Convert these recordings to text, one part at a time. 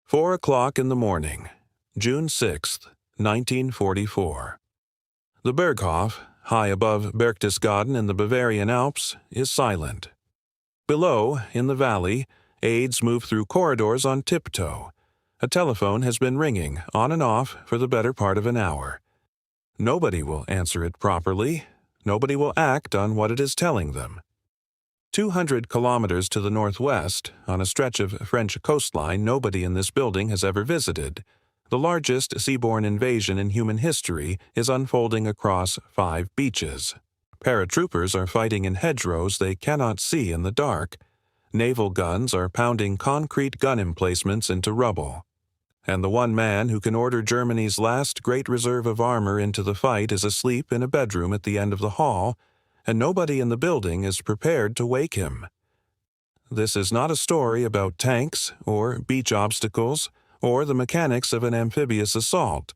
4 o'clock in the morning, June 6th, 1944. The Berghof, high above Berchtesgaden in the Bavarian Alps, is silent. Below, in the valley, aides move through corridors on tiptoe. A telephone has been ringing, on and off, for the better part of an hour. Nobody will answer it properly. Nobody will act on what it is telling them. 200 kilometers to the northwest, on a stretch of French coastline nobody in this building has ever visited, the largest seaborne invasion in human history is unfolding across 5 beaches. Paratroopers are fighting in hedgerows they cannot see in the dark. Naval guns are pounding concrete gun emplacements into rubble. And the one man who can order Germany's last great reserve of armor into the fight is asleep in a bedroom at the end of the hall, and nobody in the building is prepared to wake him. This is not a story about tanks, or beach obstacles, or the mechanics of an amphibious assault.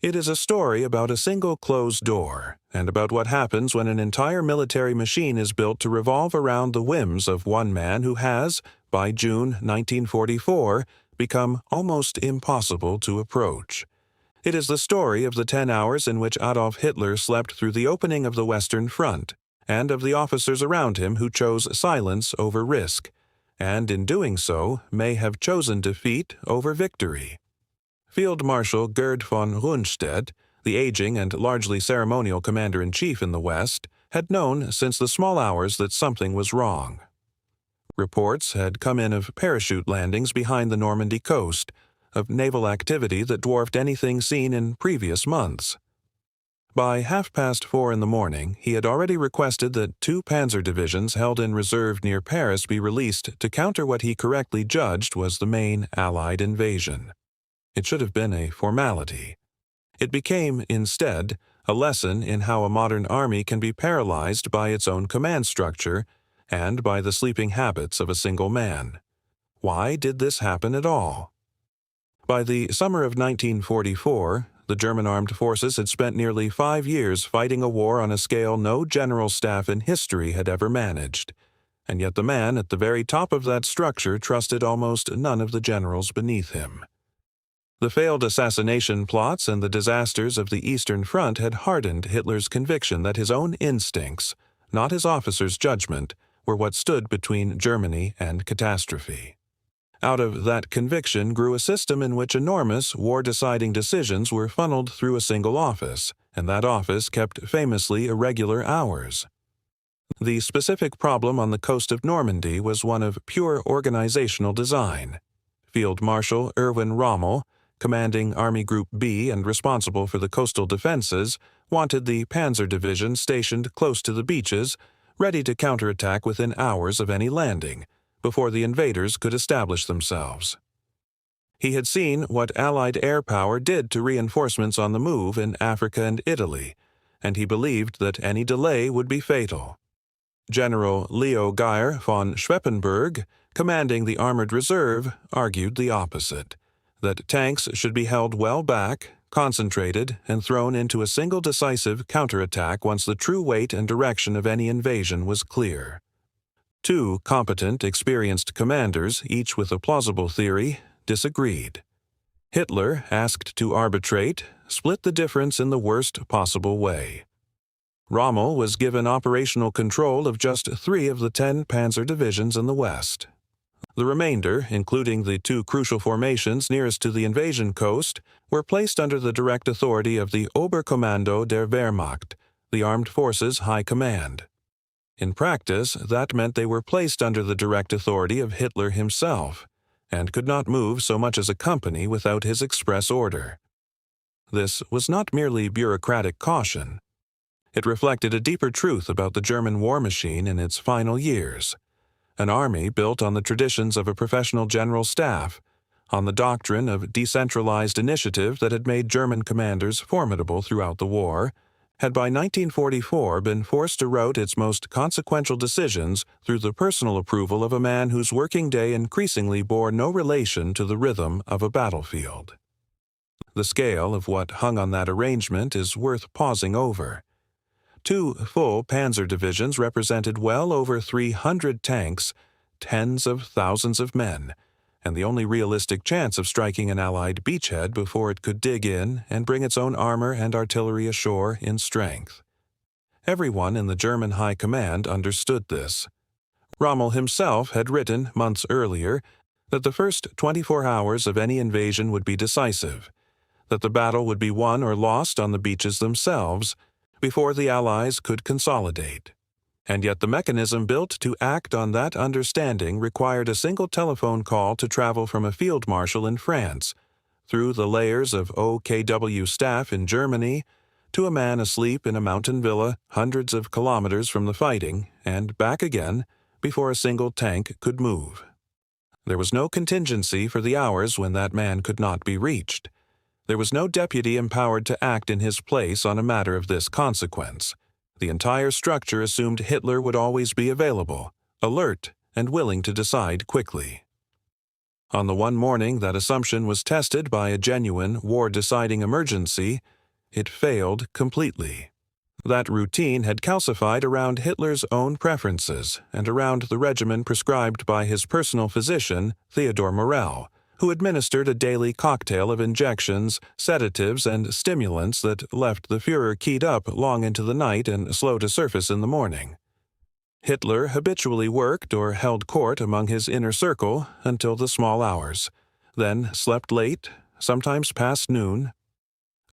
It is a story about a single closed door, and about what happens when an entire military machine is built to revolve around the whims of one man who has, by June 1944, become almost impossible to approach. It is the story of the 10 hours in which Adolf Hitler slept through the opening of the Western Front, and of the officers around him who chose silence over risk, and in doing so may have chosen defeat over victory. Field Marshal Gerd von Rundstedt, the aging and largely ceremonial commander-in-chief in the West, had known since the small hours that something was wrong. Reports had come in of parachute landings behind the Normandy coast, of naval activity that dwarfed anything seen in previous months. By 4:30 in the morning, he had already requested that 2 panzer divisions held in reserve near Paris be released to counter what he correctly judged was the main Allied invasion. It should have been a formality. It became, instead, a lesson in how a modern army can be paralyzed by its own command structure and by the sleeping habits of a single man. Why did this happen at all? By the summer of 1944, the German armed forces had spent nearly 5 years fighting a war on a scale no general staff in history had ever managed, and yet the man at the very top of that structure trusted almost none of the generals beneath him. The failed assassination plots and the disasters of the Eastern Front had hardened Hitler's conviction that his own instincts, not his officers' judgment, were what stood between Germany and catastrophe. Out of that conviction grew a system in which enormous war-deciding decisions were funneled through a single office, and that office kept famously irregular hours. The specific problem on the coast of Normandy was one of pure organizational design. Field Marshal Erwin Rommel, commanding Army Group B and responsible for the coastal defenses, wanted the Panzer Division stationed close to the beaches, ready to counterattack within hours of any landing, before the invaders could establish themselves. He had seen what Allied air power did to reinforcements on the move in Africa and Italy, and he believed that any delay would be fatal. General Leo Geyer von Schweppenberg, commanding the Armored Reserve, argued the opposite, that tanks should be held well back, concentrated, and thrown into a single decisive counterattack once the true weight and direction of any invasion was clear. 2 competent, experienced commanders, each with a plausible theory, disagreed. Hitler, asked to arbitrate, split the difference in the worst possible way. Rommel was given operational control of just 3 of the 10 panzer divisions in the West. The remainder, including the 2 crucial formations nearest to the invasion coast, were placed under the direct authority of the Oberkommando der Wehrmacht, the Armed Forces High Command. In practice, that meant they were placed under the direct authority of Hitler himself, and could not move so much as a company without his express order. This was not merely bureaucratic caution. It reflected a deeper truth about the German war machine in its final years. An army built on the traditions of a professional general staff, on the doctrine of decentralized initiative that had made German commanders formidable throughout the war, had by 1944 been forced to route its most consequential decisions through the personal approval of a man whose working day increasingly bore no relation to the rhythm of a battlefield. The scale of what hung on that arrangement is worth pausing over. 2 full panzer divisions represented well over 300 tanks, tens of thousands of men, and the only realistic chance of striking an Allied beachhead before it could dig in and bring its own armor and artillery ashore in strength. Everyone in the German High Command understood this. Rommel himself had written months earlier that the first 24 hours of any invasion would be decisive, that the battle would be won or lost on the beaches themselves before the Allies could consolidate. And yet the mechanism built to act on that understanding required a single telephone call to travel from a field marshal in France, through the layers of OKW staff in Germany, to a man asleep in a mountain villa hundreds of kilometers from the fighting, and back again before a single tank could move. There was no contingency for the hours when that man could not be reached. There was no deputy empowered to act in his place on a matter of this consequence. The entire structure assumed Hitler would always be available, alert, and willing to decide quickly. On the one morning that assumption was tested by a genuine war-deciding emergency, it failed completely. That routine had calcified around Hitler's own preferences and around the regimen prescribed by his personal physician, Theodor Morell, who administered a daily cocktail of injections, sedatives, and stimulants that left the Führer keyed up long into the night and slow to surface in the morning. Hitler habitually worked or held court among his inner circle until the small hours, then slept late, sometimes past noon.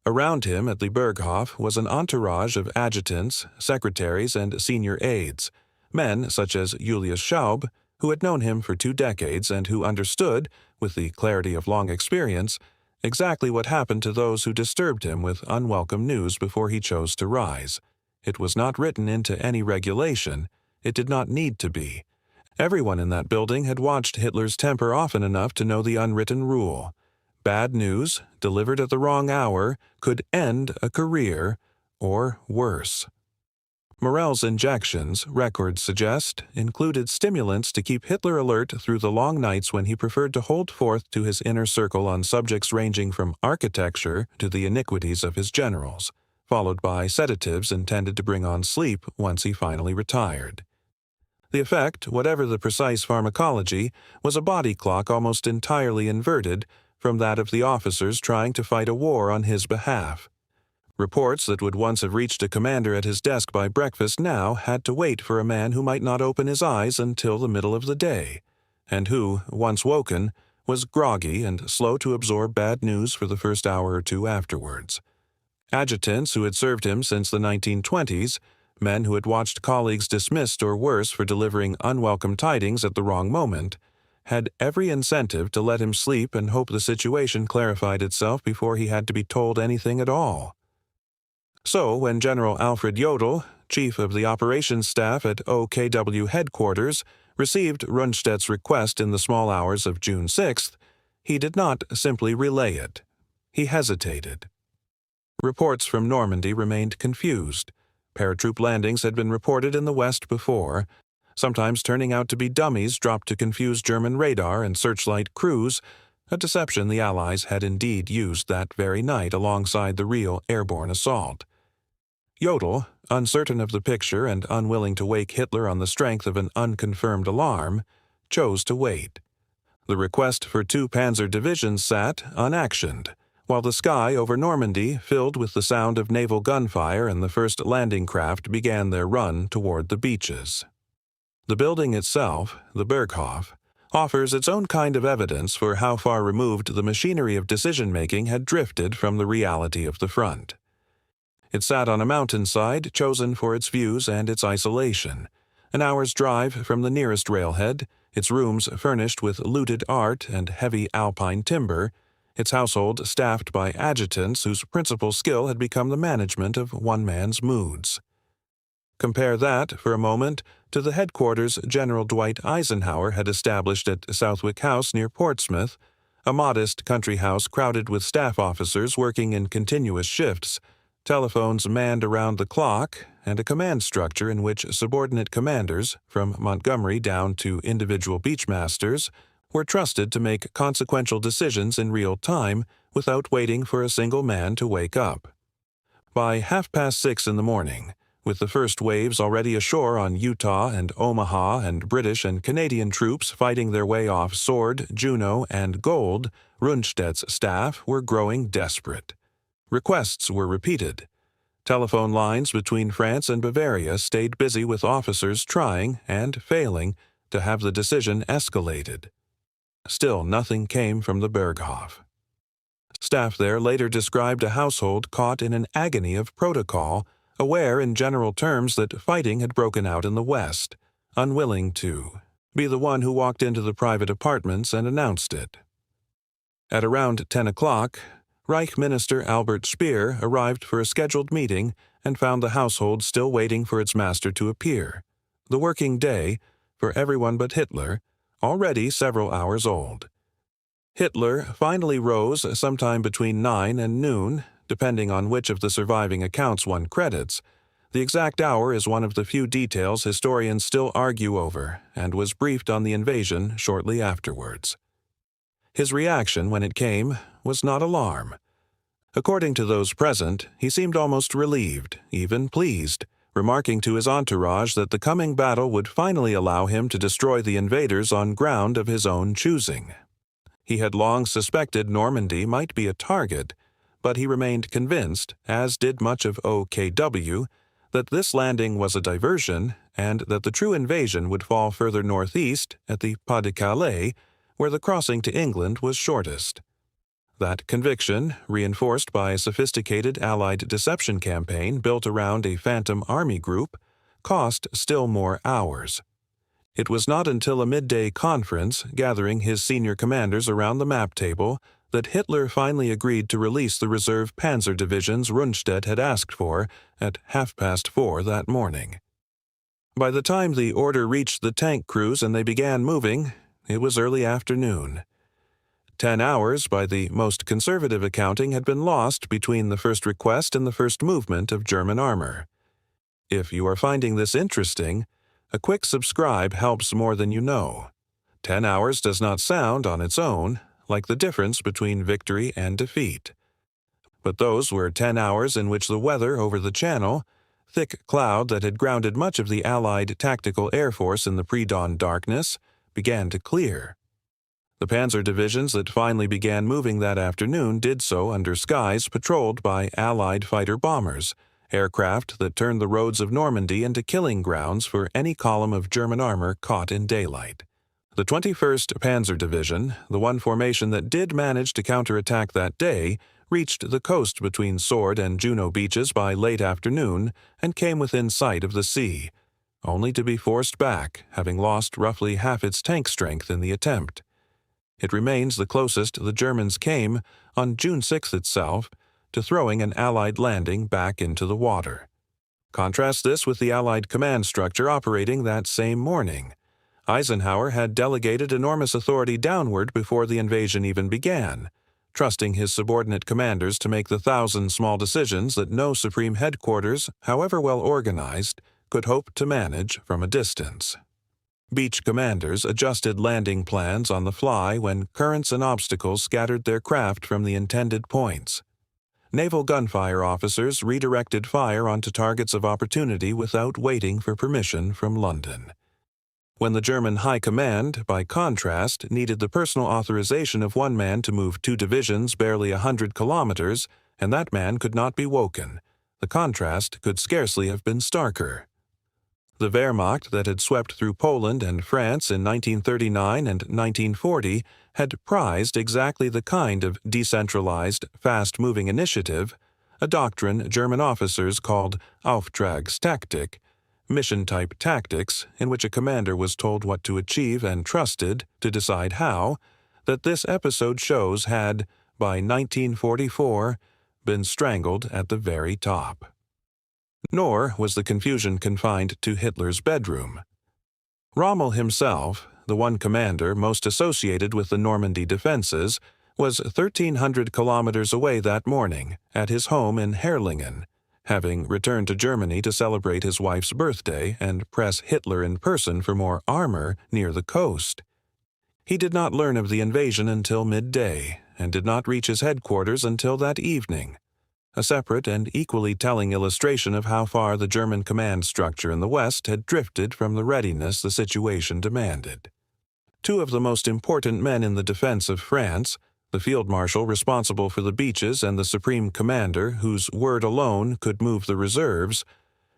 Around him at the Berghof was an entourage of adjutants, secretaries, and senior aides, men such as Julius Schaub, who had known him for 2 decades and who understood, with the clarity of long experience, exactly what happened to those who disturbed him with unwelcome news before he chose to rise. It was not written into any regulation. It did not need to be. Everyone in that building had watched Hitler's temper often enough to know the unwritten rule. Bad news, delivered at the wrong hour, could end a career, or worse. Morell's injections, records suggest, included stimulants to keep Hitler alert through the long nights when he preferred to hold forth to his inner circle on subjects ranging from architecture to the iniquities of his generals, followed by sedatives intended to bring on sleep once he finally retired. The effect, whatever the precise pharmacology, was a body clock almost entirely inverted from that of the officers trying to fight a war on his behalf. Reports that would once have reached a commander at his desk by breakfast now had to wait for a man who might not open his eyes until the middle of the day, and who, once woken, was groggy and slow to absorb bad news for the first hour or two afterwards. Adjutants who had served him since the 1920s, men who had watched colleagues dismissed or worse for delivering unwelcome tidings at the wrong moment, had every incentive to let him sleep and hope the situation clarified itself before he had to be told anything at all. So, when General Alfred Jodl, chief of the operations staff at OKW headquarters, received Rundstedt's request in the small hours of June 6th, he did not simply relay it. He hesitated. Reports from Normandy remained confused. Paratroop landings had been reported in the west before, sometimes turning out to be dummies dropped to confuse German radar and searchlight crews, a deception the Allies had indeed used that very night alongside the real airborne assault. Jodl, uncertain of the picture and unwilling to wake Hitler on the strength of an unconfirmed alarm, chose to wait. The request for 2 panzer divisions sat unactioned, while the sky over Normandy filled with the sound of naval gunfire and the first landing craft began their run toward the beaches. The building itself, the Berghof, offers its own kind of evidence for how far removed the machinery of decision-making had drifted from the reality of the front. It sat on a mountainside chosen for its views and its isolation, an hour's drive from the nearest railhead, its rooms furnished with looted art and heavy alpine timber, its household staffed by adjutants whose principal skill had become the management of one man's moods. Compare that, for a moment, to the headquarters General Dwight Eisenhower had established at Southwick House near Portsmouth, a modest country house crowded with staff officers working in continuous shifts, telephones manned around the clock, and a command structure in which subordinate commanders, from Montgomery down to individual beachmasters, were trusted to make consequential decisions in real time without waiting for a single man to wake up. By 6:30 in the morning, With the first waves already ashore on Utah and Omaha and British and Canadian troops fighting their way off Sword, Juno, and Gold, Rundstedt's staff were growing desperate. Requests were repeated. Telephone lines between France and Bavaria stayed busy with officers trying, and failing, to have the decision escalated. Still nothing came from the Berghof. Staff there later described a household caught in an agony of protocol, aware in general terms that fighting had broken out in the West, unwilling to be the one who walked into the private apartments and announced it. At around 10 o'clock, Reich Minister Albert Speer arrived for a scheduled meeting and found the household still waiting for its master to appear. The working day, for everyone but Hitler, already several hours old. Hitler finally rose sometime between 9 and noon, depending on which of the surviving accounts one credits. The exact hour is one of the few details historians still argue over, and was briefed on the invasion shortly afterwards. His reaction when it came was not alarm. According to those present, he seemed almost relieved, even pleased, remarking to his entourage that the coming battle would finally allow him to destroy the invaders on ground of his own choosing. He had long suspected Normandy might be a target, but he remained convinced, as did much of OKW, that this landing was a diversion and that the true invasion would fall further northeast at the Pas de Calais, where the crossing to England was shortest. That conviction, reinforced by a sophisticated Allied deception campaign built around a phantom army group, cost still more hours. It was not until a midday conference gathering his senior commanders around the map table that Hitler finally agreed to release the reserve panzer divisions Rundstedt had asked for at 4:30 that morning. By the time the order reached the tank crews and they began moving, it was early afternoon. 10 hours, by the most conservative accounting, had been lost between the first request and the first movement of German armor. If you are finding this interesting, a quick subscribe helps more than you know. 10 hours does not sound, on its own, like the difference between victory and defeat. But those were 10 hours in which the weather over the Channel, thick cloud that had grounded much of the Allied tactical air force in the pre-dawn darkness, began to clear. The panzer divisions that finally began moving that afternoon did so under skies patrolled by Allied fighter-bombers, aircraft that turned the roads of Normandy into killing grounds for any column of German armor caught in daylight. The 21st Panzer Division, the one formation that did manage to counterattack that day, reached the coast between Sword and Juno beaches by late afternoon and came within sight of the sea, only to be forced back, having lost roughly half its tank strength in the attempt. It remains the closest the Germans came, on June 6 itself, to throwing an Allied landing back into the water. Contrast this with the Allied command structure operating that same morning. Eisenhower had delegated enormous authority downward before the invasion even began, trusting his subordinate commanders to make the thousand small decisions that no supreme headquarters, however well organized, could hope to manage from a distance. Beach commanders adjusted landing plans on the fly when currents and obstacles scattered their craft from the intended points. Naval gunfire officers redirected fire onto targets of opportunity without waiting for permission from London. When the German High Command, by contrast, needed the personal authorization of one man to move 2 divisions barely 100 kilometers, and that man could not be woken, the contrast could scarcely have been starker. The Wehrmacht that had swept through Poland and France in 1939 and 1940 had prized exactly the kind of decentralized, fast-moving initiative, a doctrine German officers called Auftragstaktik, mission-type tactics in which a commander was told what to achieve and trusted to decide how, that this episode shows had, by 1944, been strangled at the very top. Nor was the confusion confined to Hitler's bedroom. Rommel himself, the one commander most associated with the Normandy defenses, was 1,300 kilometers away that morning at his home in Herrlingen, having returned to Germany to celebrate his wife's birthday and press Hitler in person for more armor near the coast. He did not learn of the invasion until midday, and did not reach his headquarters until that evening. a separate and equally telling illustration of how far the German command structure in the West had drifted from the readiness the situation demanded. Two of the most important men in the defense of France, the field marshal responsible for the beaches and the supreme commander whose word alone could move the reserves,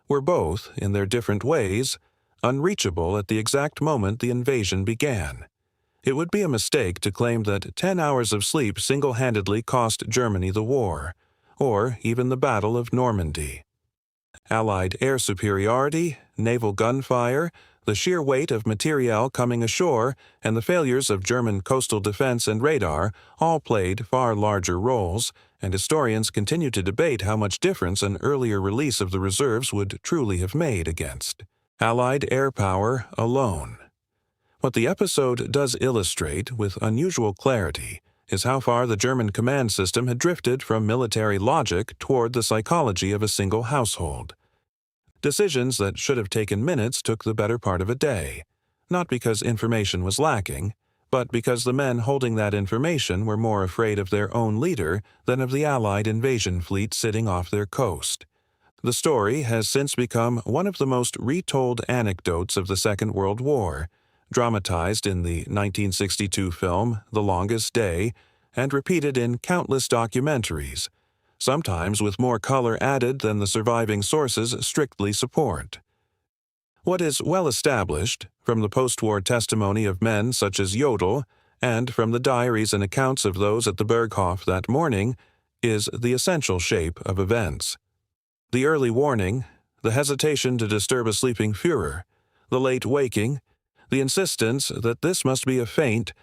were both, in their different ways, unreachable at the exact moment the invasion began. It would be a mistake to claim that 10 hours of sleep single-handedly cost Germany the war, or even the Battle of Normandy. Allied air superiority, naval gunfire, the sheer weight of materiel coming ashore, and the failures of German coastal defense and radar all played far larger roles, and historians continue to debate how much difference an earlier release of the reserves would truly have made against Allied air power alone. What the episode does illustrate with unusual clarity is how far the German command system had drifted from military logic toward the psychology of a single household. Decisions that should have taken minutes took the better part of a day, not because information was lacking, but because the men holding that information were more afraid of their own leader than of the Allied invasion fleet sitting off their coast. The story has since become one of the most retold anecdotes of the Second World War, dramatized in the 1962 film The Longest Day, and repeated in countless documentaries, sometimes with more color added than the surviving sources strictly support. What is well established, from the post-war testimony of men such as Jodl, and from the diaries and accounts of those at the Berghof that morning, is the essential shape of events. The early warning, the hesitation to disturb a sleeping Führer, the late waking, the insistence that this must be a feint,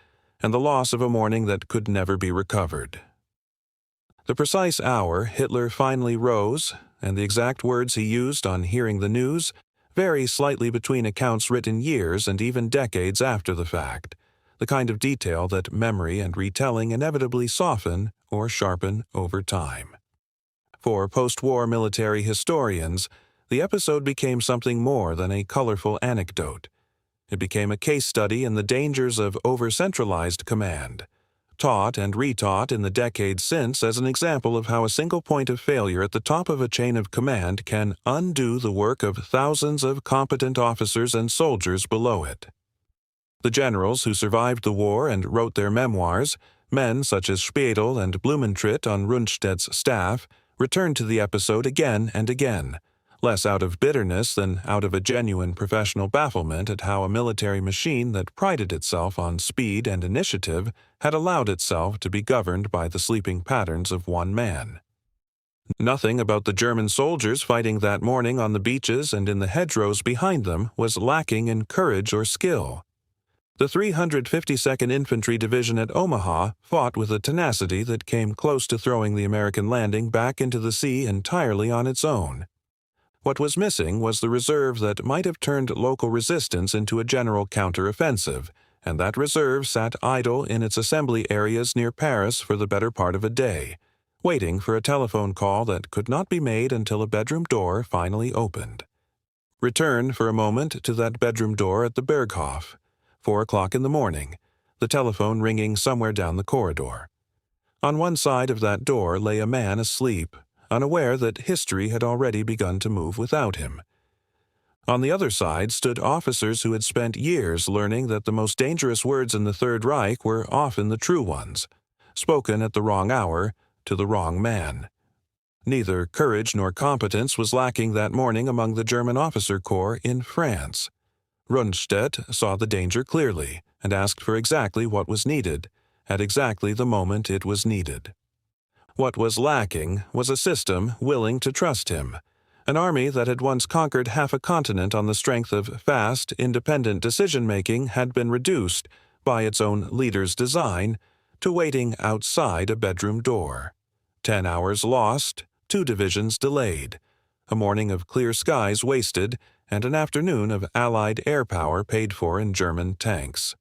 and the loss of a morning that could never be recovered. The precise hour Hitler finally rose, and the exact words he used on hearing the news, vary slightly between accounts written years and even decades after the fact, the kind of detail that memory and retelling inevitably soften or sharpen over time. For post-war military historians, the episode became something more than a colorful anecdote. It became a case study in the dangers of over-centralized command, taught and retaught in the decades since as an example of how a single point of failure at the top of a chain of command can undo the work of thousands of competent officers and soldiers below it. The generals who survived the war and wrote their memoirs, men such as Speidel and Blumentritt on Rundstedt's staff, returned to the episode again and again, less out of bitterness than out of a genuine professional bafflement at how a military machine that prided itself on speed and initiative had allowed itself to be governed by the sleeping patterns of one man. Nothing about the German soldiers fighting that morning on the beaches and in the hedgerows behind them was lacking in courage or skill. The 352nd Infantry Division at Omaha fought with a tenacity that came close to throwing the American landing back into the sea entirely on its own. What was missing was the reserve that might have turned local resistance into a general counter-offensive, and that reserve sat idle in its assembly areas near Paris for the better part of a day, waiting for a telephone call that could not be made until a bedroom door finally opened. Return for a moment to that bedroom door at the Berghof. 4 o'clock in the morning, the telephone ringing somewhere down the corridor. On one side of that door lay a man asleep, unaware that history had already begun to move without him. On the other side stood officers who had spent years learning that the most dangerous words in the Third Reich were often the true ones, spoken at the wrong hour to the wrong man. Neither courage nor competence was lacking that morning among the German officer corps in France. Rundstedt saw the danger clearly and asked for exactly what was needed, at exactly the moment it was needed. What was lacking was a system willing to trust him, an army that had once conquered half a continent on the strength of fast, independent decision-making had been reduced, by its own leader's design, to waiting outside a bedroom door. 10 hours lost, 2 divisions delayed, a morning of clear skies wasted, and an afternoon of Allied air power paid for in German tanks.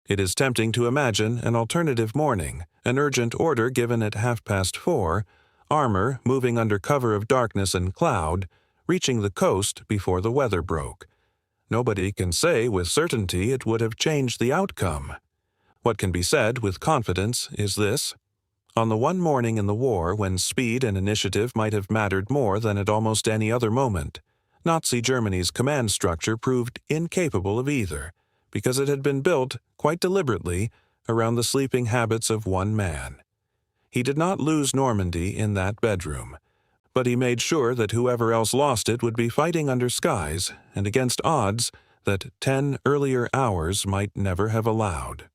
It is tempting to imagine an alternative morning, an urgent order given at 4:30, armor moving under cover of darkness and cloud, reaching the coast before the weather broke. Nobody can say with certainty it would have changed the outcome. What can be said with confidence is this: On the one morning in the war when speed and initiative might have mattered more than at almost any other moment, Nazi Germany's command structure proved incapable of either, because it had been built, quite deliberately, around the sleeping habits of one man. He did not lose Normandy in that bedroom, but he made sure that whoever else lost it would be fighting under skies and against odds that 10 earlier hours might never have allowed.